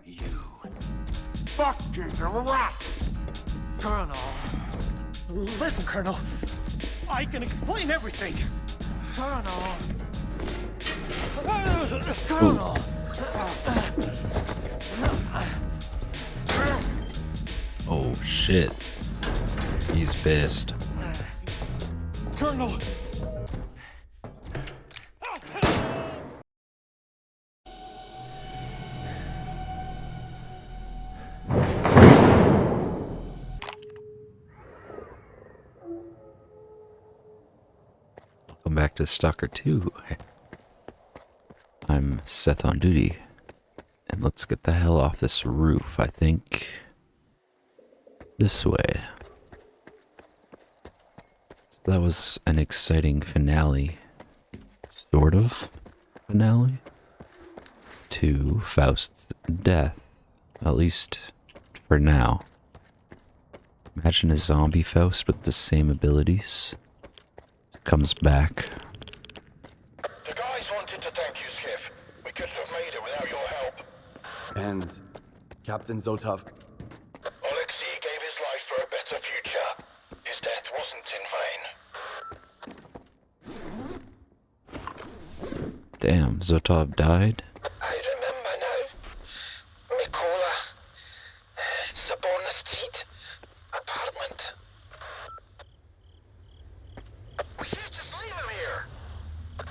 You fucking rat! Colonel. Listen, Colonel. I can explain everything. Colonel. Colonel. Oh shit. He's pissed. Colonel. Welcome back to S.T.A.L.K.E.R 2. I'm Seth on duty. And let's get the hell off this roof, I think. This way. So that was an exciting finale. Sort of finale. To Faust's death. At least for now. Imagine a zombie Faust with the same abilities. Comes back. The guys wanted to thank you, Skiff. We couldn't have made it without your help. And Captain Zotov. Alexei gave his life for a better future. His death wasn't in vain. Damn, Zotov died? I remember now. Mikola. Saborna Street. Apartment. We can't just leave him here.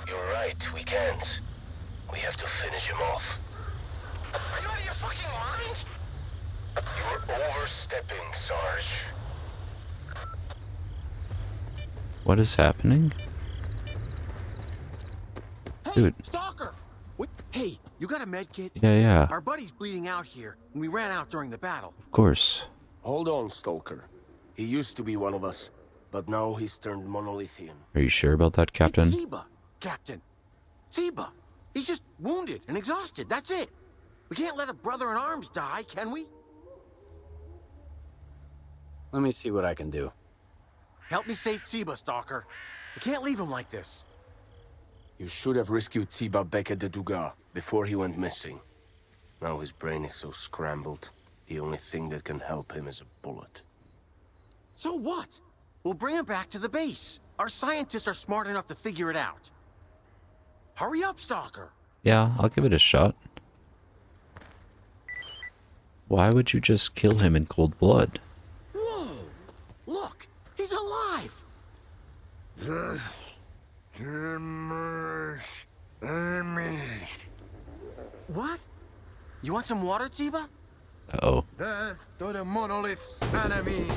You're right, we can't. We have to finish him off. Are you out of your fucking mind? You were overstepping, Sarge. What is happening? Hey, Dude. Stalker! What? Hey, you got a med kit? Yeah, Our buddy's bleeding out here, and we ran out during the battle. of course. Hold on, Stalker. He used to be one of us, but now he's turned Monolithian. Are you sure about that, It's Captain? Zeba, Captain. Zeba. He's just wounded and exhausted, that's it. We can't let a brother in arms die, can we? Let me see what I can do. Help me save Zeba, Stalker. We can't leave him like this. You should have rescued Tsiba Beke de Duga before he went missing. Now his brain is so scrambled, the only thing that can help him is a bullet. So what? We'll bring him back to the base. Our scientists are smart enough to figure it out. Hurry up, Stalker. Yeah, I'll give it a shot. Why would you just kill him in cold blood? Whoa! Look, he's alive. What? You want some water, Tsiba? Uh-oh. Death to the Monolith's enemies.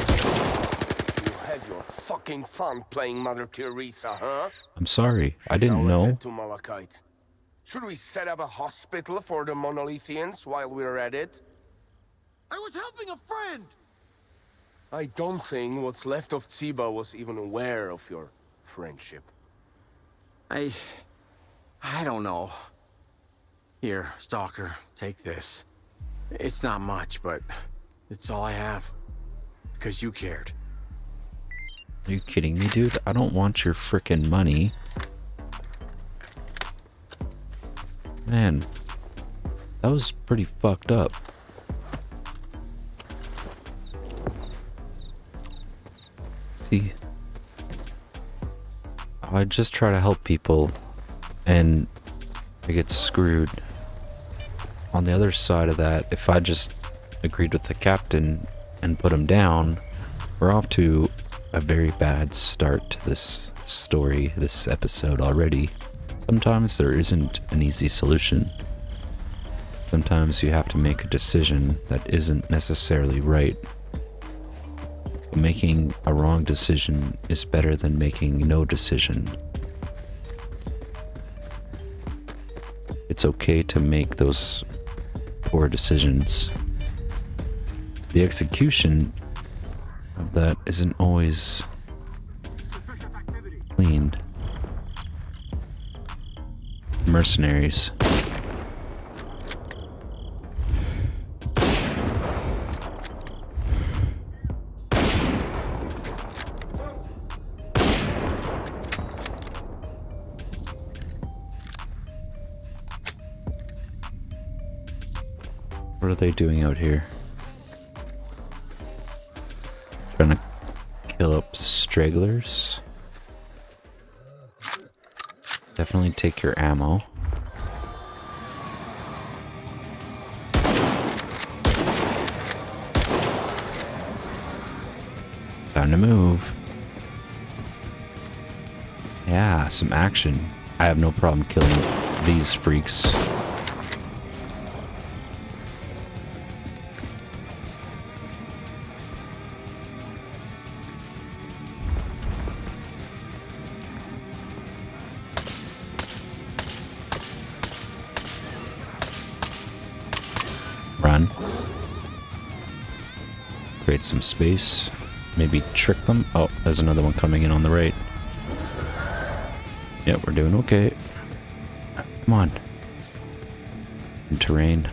You had your fucking fun playing Mother Teresa, huh? I'm sorry. I didn't Now let's know. head to Malachite. Should we set up a hospital for the Monolithians while we're at it? I was helping a friend. I don't think what's left of Tsiba was even aware of your friendship. I don't know. Here, Stalker, take this. It's not much, but it's all I have. Because you cared. Are you kidding me, dude? I don't want your frickin' money. Man, that was pretty fucked up. See, I just try to help people, and I get screwed. On the other side of that, if I just agreed with the captain and put him down, we're off to a very bad start to this story, this episode already. Sometimes there isn't an easy solution. Sometimes you have to make a decision that isn't necessarily right. But making a wrong decision is better than making no decision. It's okay to make those poor decisions. The execution of that isn't always clean. Mercenaries. What are they doing out here? Trying to kill up stragglers? Definitely take your ammo. Time to move. Yeah, some action. I have no problem killing these freaks. Run. Create some space. Maybe trick them. Oh, there's another one coming in on the right. Yep, we're doing okay. Come on. In terrain.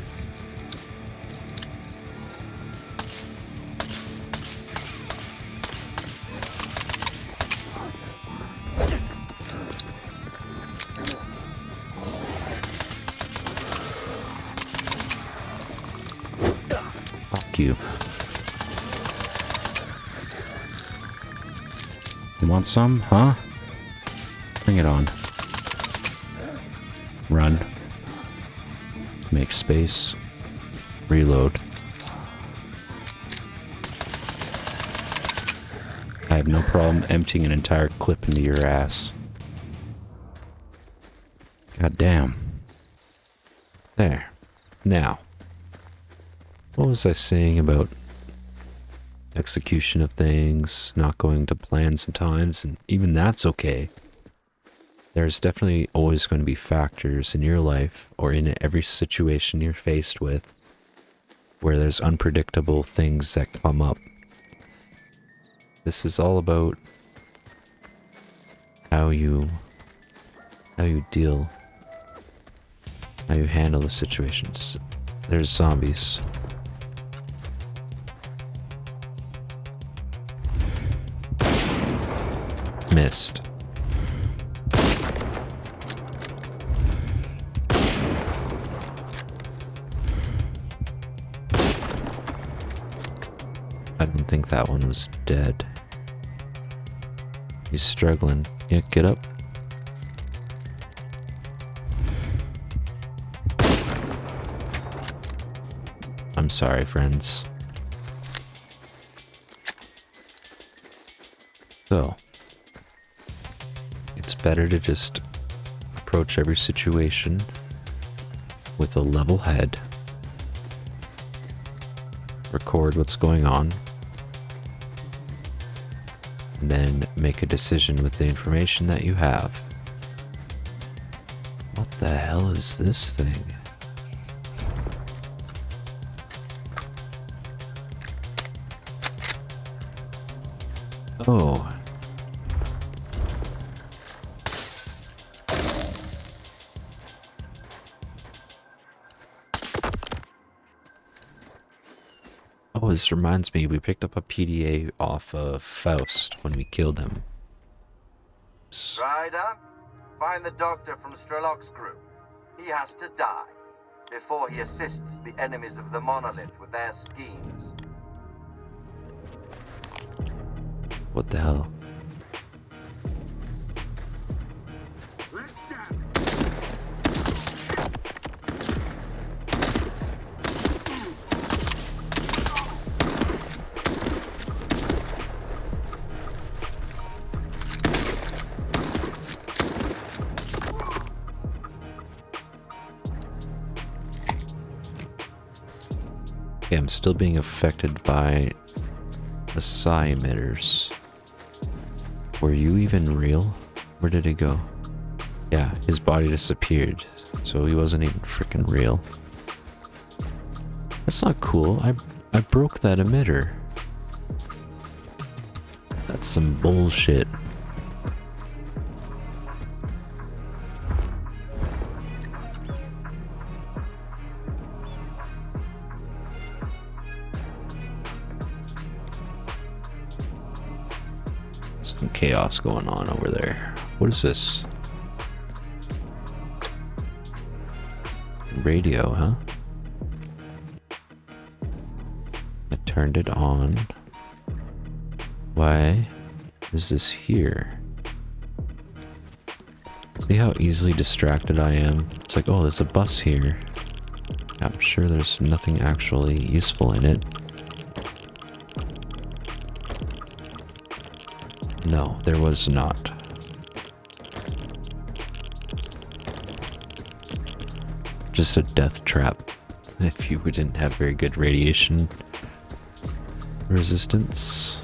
Fuck you. You want some, huh? Bring it on. Run. Make space. Reload. I have no problem emptying an entire clip into your ass. God damn. There. Now. What was I saying about execution of things, not going to plan sometimes, and even that's okay. There's definitely always going to be factors in your life or in every situation you're faced with where there's unpredictable things that come up. This is all about how you deal, how you handle the situations. There's zombies. Missed. I don't think that one was dead. He's struggling. Yeah, get up. I'm sorry, friends. So, it's better to just approach every situation with a level head, record what's going on, and then make a decision with the information that you have. What the hell is this thing? Oh. Oh, this reminds me, we picked up a PDA off of Faust when we killed him. Ryder, find the doctor from Strelok's group. He has to die before he assists the enemies of the Monolith with their schemes. What the hell? Okay, I'm still being affected by the Psi-Emitters. Were you even real? Where did he go? Yeah, his body disappeared, so he wasn't even freaking real. That's not cool. I broke that emitter. That's some bullshit. Some chaos going on over there. What is this? Radio, huh? turned it on. Why is this here? See how easily distracted I am? It's like, oh, there's a bus here. I'm sure there's nothing actually useful in it. No, there was not. Just a death trap if you didn't have very good radiation resistance.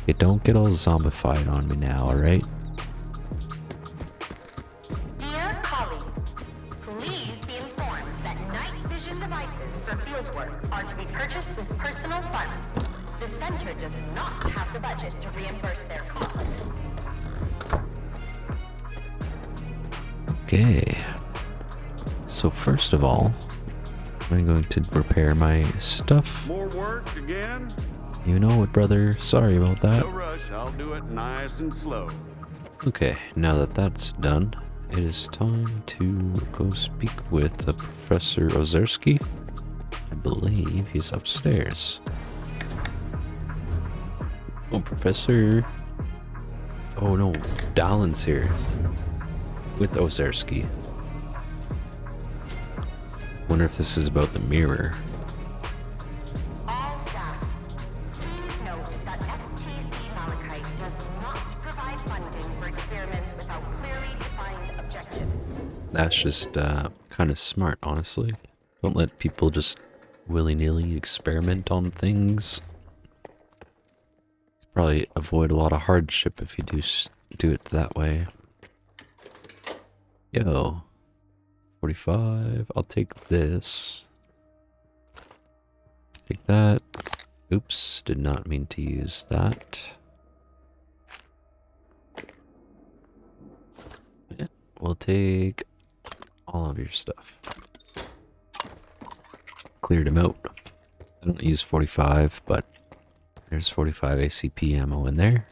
Okay, don't get all zombified on me now, alright? Dear colleagues, please be informed that night vision devices for fieldwork are to be purchased with personal funds. The center does not have the budget to reimburse their costs. Okay. So first of all, I'm going to repair my stuff. More work again? You know it, brother. Sorry about that. No rush, I'll do it nice and slow. Okay, now that that's done, it is time to go speak with Professor Ozerski. I believe he's upstairs. Oh, Professor. Oh no, Dalin's here. With Ozerski. Wonder if this is about the mirror. All staff, please note that STC Malachite does not provide funding for experiments without clearly defined objectives. That's just kind of smart, honestly. Don't let people just willy-nilly experiment on things. Probably avoid a lot of hardship if you do it that way. Yo, 45. I'll take this. Take that. Oops, did not mean to use that. Yeah, we'll take all of your stuff. Cleared him out. I don't use 45, but there's 45 ACP ammo in there.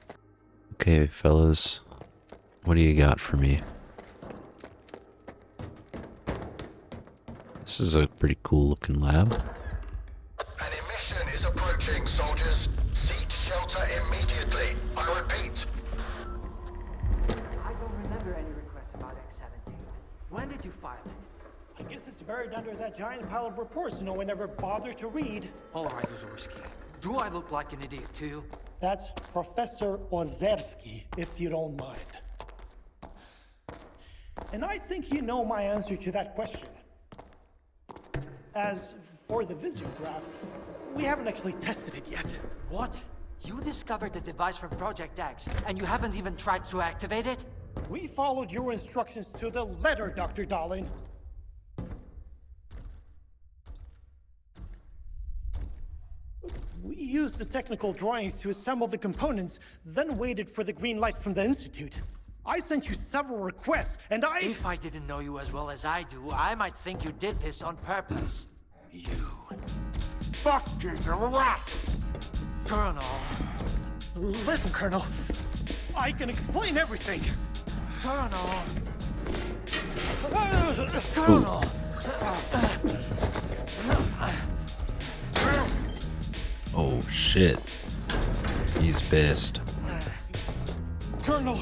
Okay, fellas, what do you got for me? This is a pretty cool looking lab. An emission is approaching, soldiers. Seek shelter immediately. I repeat. I don't remember any requests about X-17. When did you file it? I guess it's buried under that giant pile of reports no one ever bothered to read. All right, Ozerski. Do I look like an idiot to you? That's Professor Ozerski, if you don't mind. And I think you know my answer to that question. As for the Visiograph, we haven't actually tested it yet. What? You discovered the device from Project X, and you haven't even tried to activate it? We followed your instructions to the letter, Dr. Dalin. We used the technical drawings to assemble the components, then waited for the green light from the Institute. I sent you several requests, and If I didn't know you as well as I do, I might think you did this on purpose. You... fucking rat! Colonel... Listen, Colonel. I can explain everything. Colonel... Colonel! Oh shit. He's pissed. Colonel!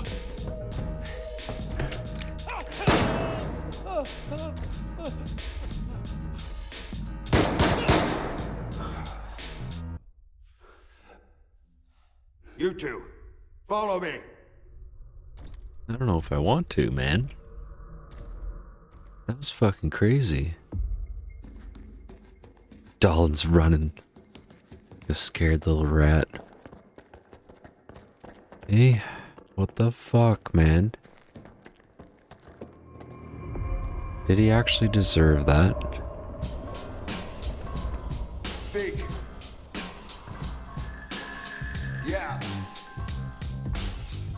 You two, follow me. I don't know if I want to, man. That was fucking crazy. Dalin's running. The scared little rat. Hey, what the fuck, man? Did he actually deserve that? Speak. Yeah.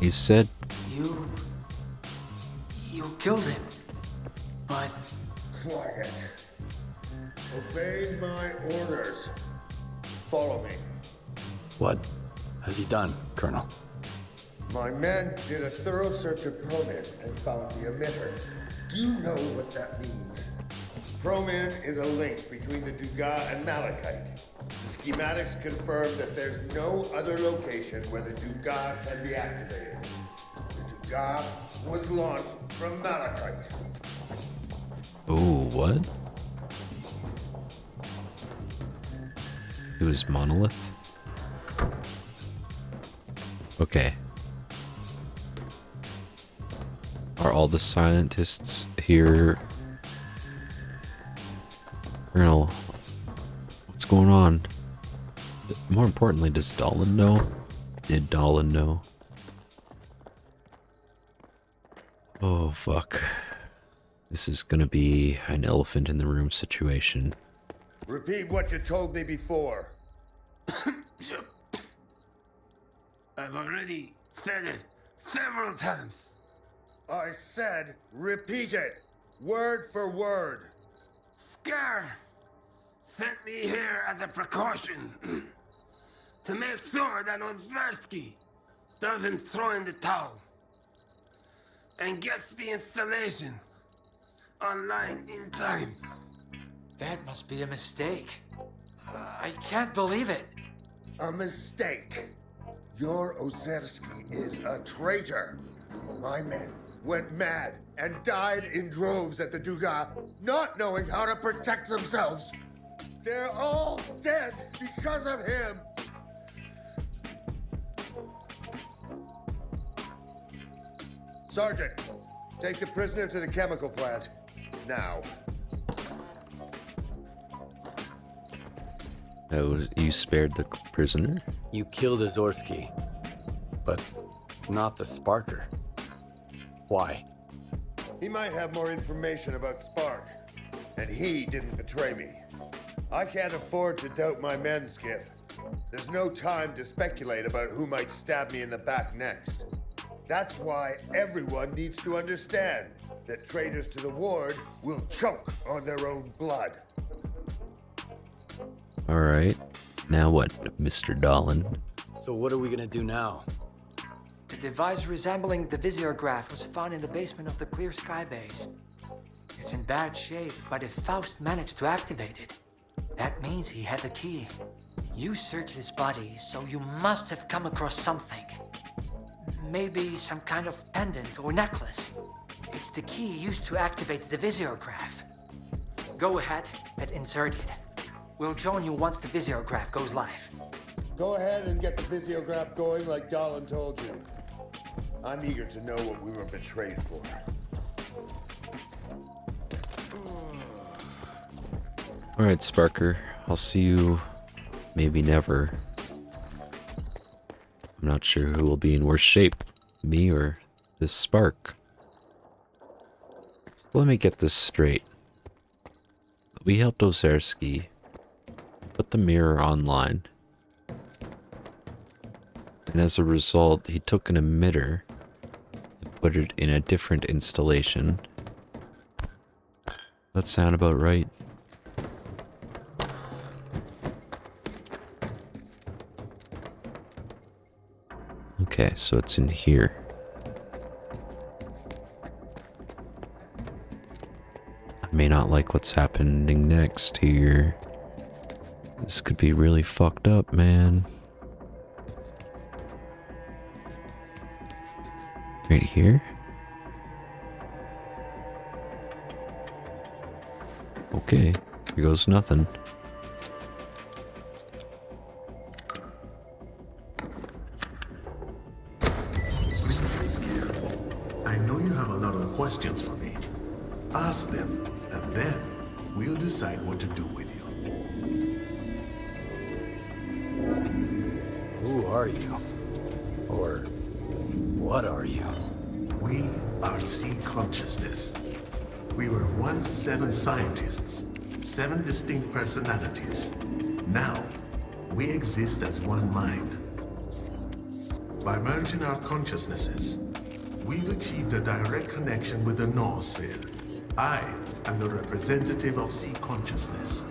He said... You killed him. But... Quiet. Obey my orders. Follow me. What has he done, Colonel? My men did a thorough search of ProMed and found the emitter. Do you know what that means? Chromin is a link between the Dugas and Malachite. The schematics confirm that there's no other location where the Dugas can be activated. The Dugas was launched from Malachite. Oh, what? It was Monolith? Okay. Are all the scientists here? Colonel, what's going on? More importantly, does Dalin know? Did Dalin know? Oh, fuck. This is gonna be an elephant in the room situation. Repeat what you told me before. I've already said it several times. I said repeat it. Word for word. S.T.A.L.K.E.R sent me here as a precaution. To make sure that Ozerski doesn't throw in the towel. And gets the installation online in time. That must be a mistake. I can't believe it. A mistake. Your Ozerski is a traitor. My men went mad and died in droves at the Dugas, not knowing how to protect themselves. They're all dead because of him. Sergeant, take the prisoner to the chemical plant. Now. Oh, you spared the prisoner? You killed Ozerski, but not the Sparker. Why? He might have more information about Spark, and he didn't betray me. I can't afford to doubt my men, Skiff. There's no time to speculate about who might stab me in the back next. That's why everyone needs to understand that traitors to the Ward will choke on their own blood. Alright. Now what, Mr. Dalin? So what are we gonna do now? The device resembling the Visiograph was found in the basement of the Clear Sky base. It's in bad shape, but if Faust managed to activate it, that means he had the key. You searched his body, so you must have come across something. Maybe some kind of pendant or necklace. It's the key used to activate the Visiograph. Go ahead and insert it. We'll join you once the Visiograph goes live. Go ahead and get the Visiograph going like Dalin told you. I'm eager to know what we were betrayed for. Alright, Sparker. I'll see you maybe never. I'm not sure who will be in worse shape, me or this Spark. So let me get this straight. We helped Ozerski put the mirror online. And as a result, he took an emitter and put it in a different installation. That sound about right? Okay, so it's in here. I may not like what's happening next here. This could be really fucked up, man. Right here? Okay, here goes nothing. I know you have a lot of questions for me. Ask them, and then we'll decide what to do with you. Who are you? Or what are you? We are C-Consciousness. We were once 7 scientists, 7 distinct personalities. Now, we exist as one mind. By merging our consciousnesses, we've achieved a direct connection with the Noosphere. I am the representative of C-Consciousness.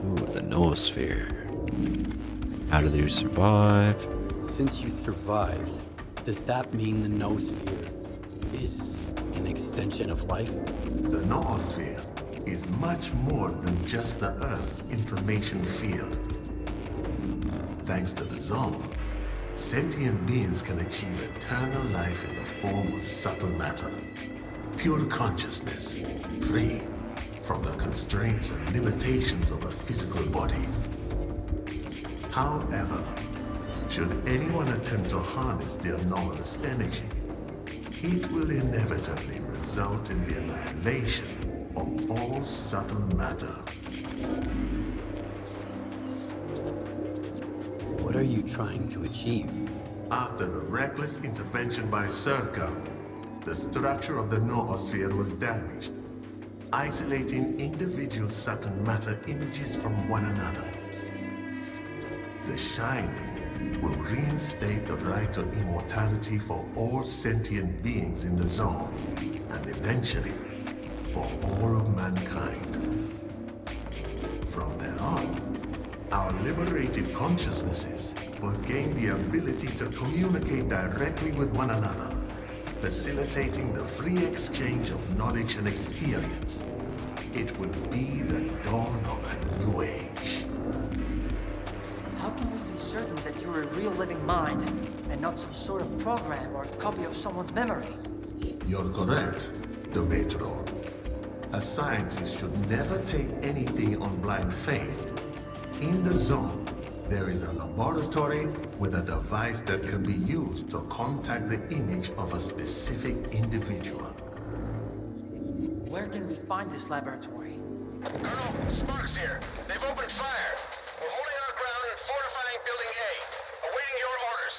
Ooh, the Noosphere. How do they survive? Since you survived, Does that mean the Noosphere is an extension of life? The Noosphere is much more than just the Earth's information field. Thanks to the zone, sentient beings can achieve eternal life in the form of subtle matter, pure consciousness, free from the constraints and limitations of a physical body. However, should anyone attempt to harness the anomalous energy, it will inevitably result in the annihilation of all subtle matter. What are you trying to achieve? After the reckless intervention by S.T.A.L.K.E.R, the structure of the Noosphere was damaged, isolating individual subtle matter images from one another. The Shining will reinstate the right to immortality for all sentient beings in the zone, and eventually, for all of mankind. From then on, our liberated consciousnesses will gain the ability to communicate directly with one another, facilitating the free exchange of knowledge and experience. It will be the dawn of a new age. How can we be certain that you're a real living mind, and not some sort of program or copy of someone's memory? You're correct, Demetro. A scientist should never take anything on blind faith. In the zone, there is a laboratory with a device that can be used to contact the image of a specific individual. Where can we find this laboratory? Colonel, Sparks here. They've opened fire. We're holding our ground and fortifying Building A. Awaiting your orders.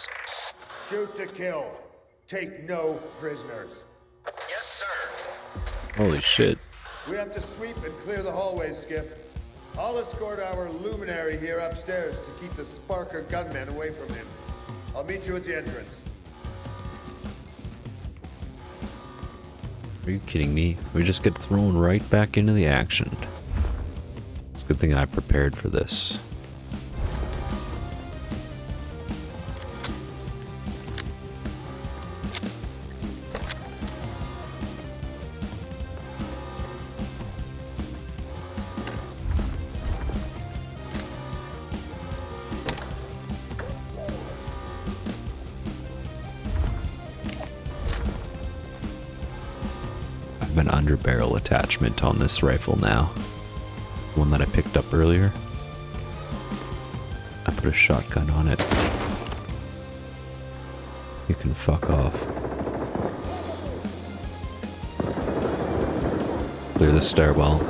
Shoot to kill. Take no prisoners. Yes, sir. Holy shit. We have to sweep and clear the hallways, Skiff. I'll escort our luminary here upstairs to keep the Sparker gunmen away from him. I'll meet you at the entrance. Are you kidding me? We just get thrown right back into the action. It's a good thing I prepared for this. An underbarrel attachment on this rifle now. The one that I picked up earlier. I put a shotgun on it. You can fuck off. Clear the stairwell.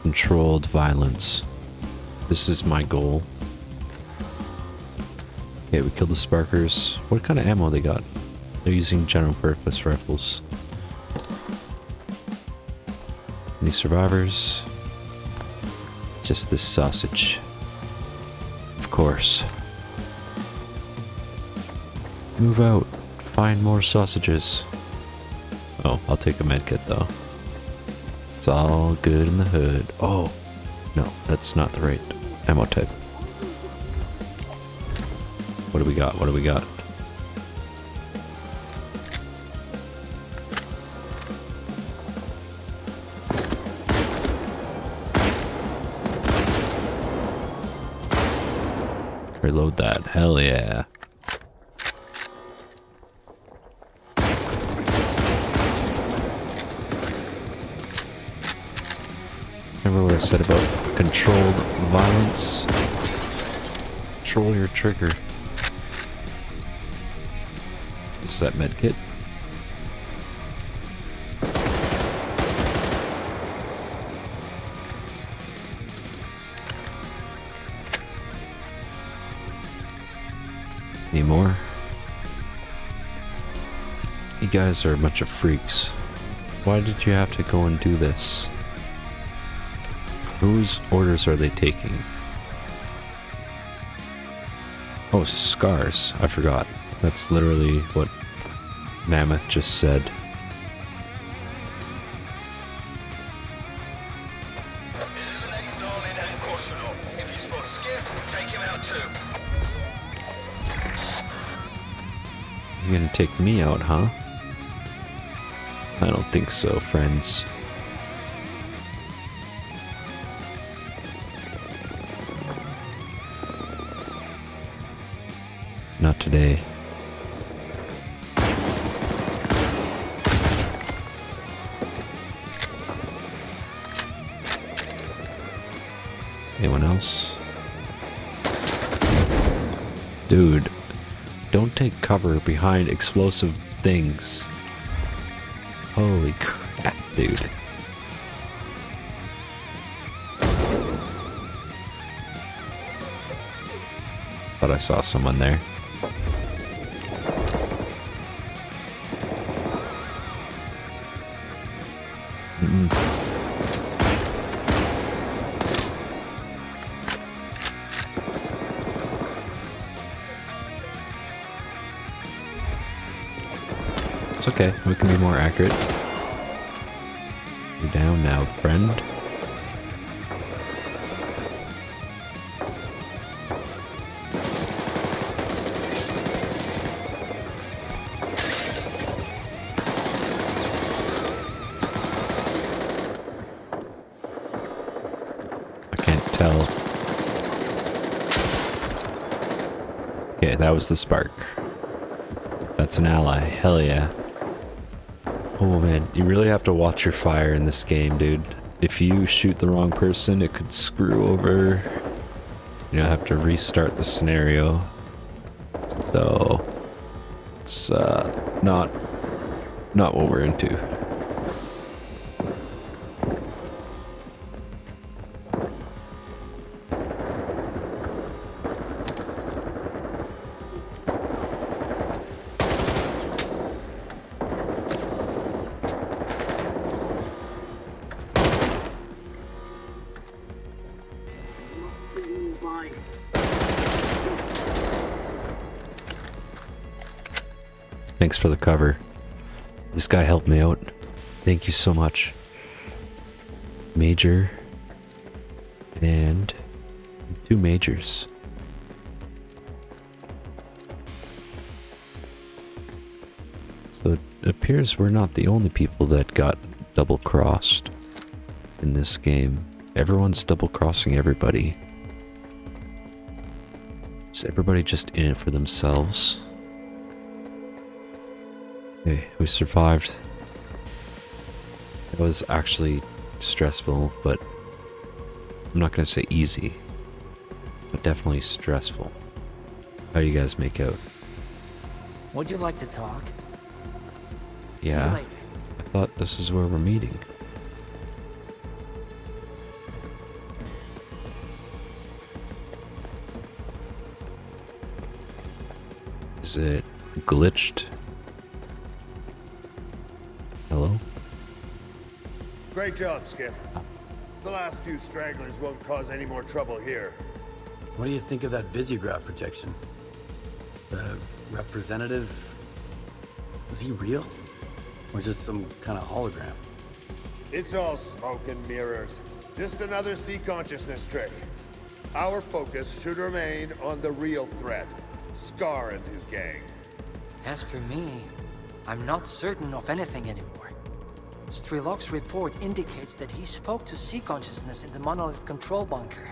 Controlled violence. This is my goal. Okay, we killed the Sparkers. What kind of ammo they got? They're using general purpose rifles. Any survivors? Just this sausage. Of course. Move out. Find more sausages. Oh, I'll take a medkit though. It's all good in the hood. Oh, no, that's not the right ammo type. What do we got? What do we got? Reload that. Hell yeah. Remember what I said about controlled violence? Control your trigger. Is that medkit? Any more? You guys are a bunch of freaks. Why did you have to go and do this? Whose orders are they taking? Oh, scars. I forgot. That's literally what Mammoth just said. Eliminate Dalin and Korsunov. If you spot Skip, take him out too. You're gonna take me out, huh? I don't think so, friends. Not today. Anyone else? Dude, don't take cover behind explosive things. Holy crap, dude. Thought I saw someone there. It's okay, we can be more accurate. You're down now, friend. I can't tell. Okay, that was the spark. That's an ally, hell yeah. Oh man, you really have to watch your fire in this game, dude. If you shoot the wrong person, it could screw over. You have to restart the scenario. So it's not what we're into. Thanks for the cover. This guy helped me out. Thank you so much. Major. And 2 majors. So it appears we're not the only people that got double-crossed in this game. Everyone's double-crossing everybody. Is everybody just in it for themselves? Okay, we survived. It was actually stressful, but I'm not gonna say easy, but definitely stressful. How you guys make out? Would you like to talk? Yeah, See you later. I thought this is where we're meeting. Is it glitched? Hello? Great job, Skiff. The last few stragglers won't cause any more trouble here. What do you think of that Visiograph projection? The representative... Was he real? Or just some kind of hologram? It's all smoke and mirrors. Just another sea consciousness trick. Our focus should remain on the real threat, S.T.A.L.K.E.R and his gang. As for me, I'm not certain of anything anymore. Strelok's report indicates that he spoke to sea consciousness in the Monolith control bunker.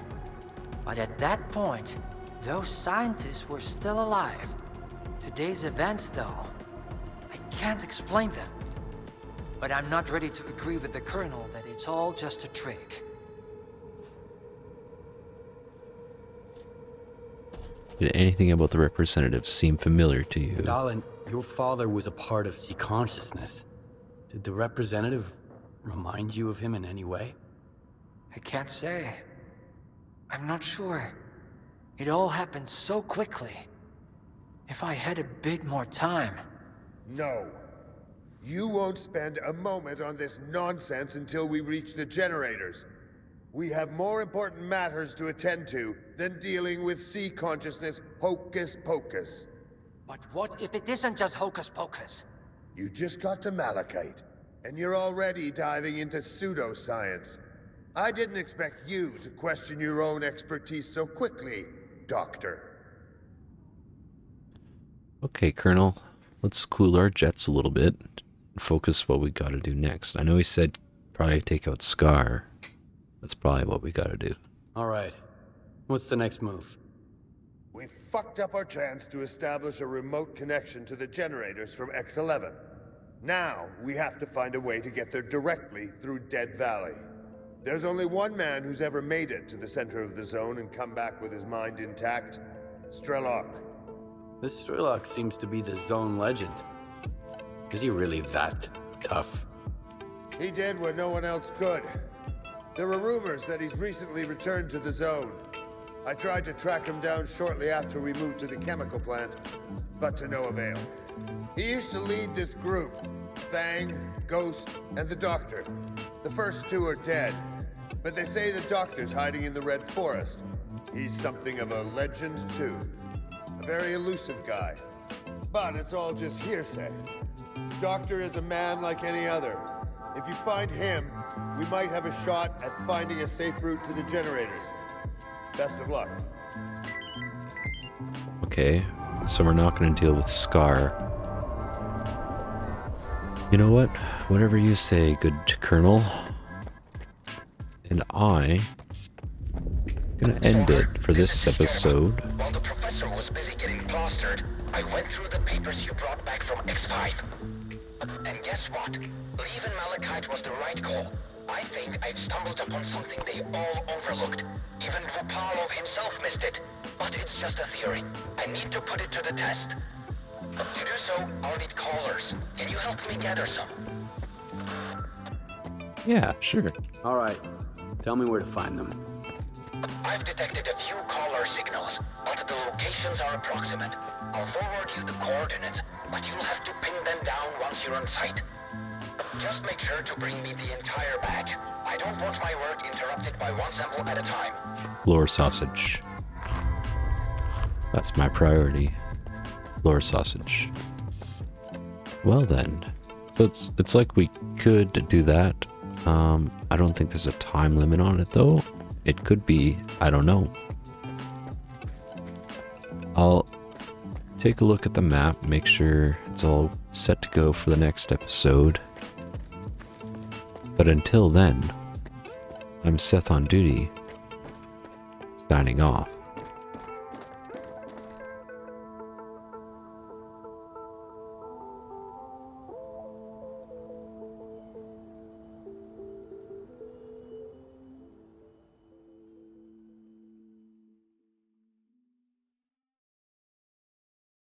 But at that point, those scientists were still alive. Today's events, though, I can't explain them. But I'm not ready to agree with the Colonel that it's all just a trick. Did anything about the representative seem familiar to you? Dalin, your father was a part of sea consciousness. Did the representative remind you of him in any way? I can't say. I'm not sure. It all happened so quickly. If I had a bit more time. No. You won't spend a moment on this nonsense until we reach the generators. We have more important matters to attend to than dealing with sea consciousness hocus pocus. But what if it isn't just hocus pocus? You just got to Malachite, and you're already diving into pseudoscience. I didn't expect you to question your own expertise so quickly, Doctor. Okay, Colonel. Let's cool our jets a little bit and focus what we gotta do next. I know he said probably take out S.T.A.L.K.E.R. That's probably what we gotta do. Alright. What's the next move? We fucked up our chance to establish a remote connection to the generators from X11. Now, we have to find a way to get there directly through Dead Valley. There's only one man who's ever made it to the center of the zone and come back with his mind intact. Strelok. This Strelok seems to be the zone legend. Is he really that tough? He did what no one else could. There were rumors that he's recently returned to the zone. I tried to track him down shortly after we moved to the chemical plant, but to no avail. He used to lead this group, Fang, Ghost, and the Doctor. The first two are dead, but they say the Doctor's hiding in the Red Forest. He's something of a legend, too. A very elusive guy. But it's all just hearsay. Doctor is a man like any other. If you find him, we might have a shot at finding a safe route to the generators. Best of luck. Okay, so we're not going to deal with S.T.A.L.K.E.R. You know what? Whatever you say, good Colonel. And I'm gonna end it for this episode. While the professor was busy getting plastered, I went through the papers you brought back from X5. And guess what? Leaving Malachite was the right call. I think I've stumbled upon something they all overlooked. Even Vupalov himself missed it. But it's just a theory. I need to put it to the test. To do so, I'll need callers. Can you help me gather some? Yeah, sure. Alright. Tell me where to find them. I've detected a few caller signals, but the locations are approximate. I'll forward you the coordinates, but you'll have to pin them down once you're on site. Just make sure to bring me the entire batch. I don't want my work interrupted by one sample at a time. Floor sausage. That's my priority. Floor sausage. Well then. So it's like we could do that. I don't think there's a time limit on it though. It could be, I don't know. I'll take a look at the map, make sure it's all set to go for the next episode. But until then, I'm Seth on duty, signing off.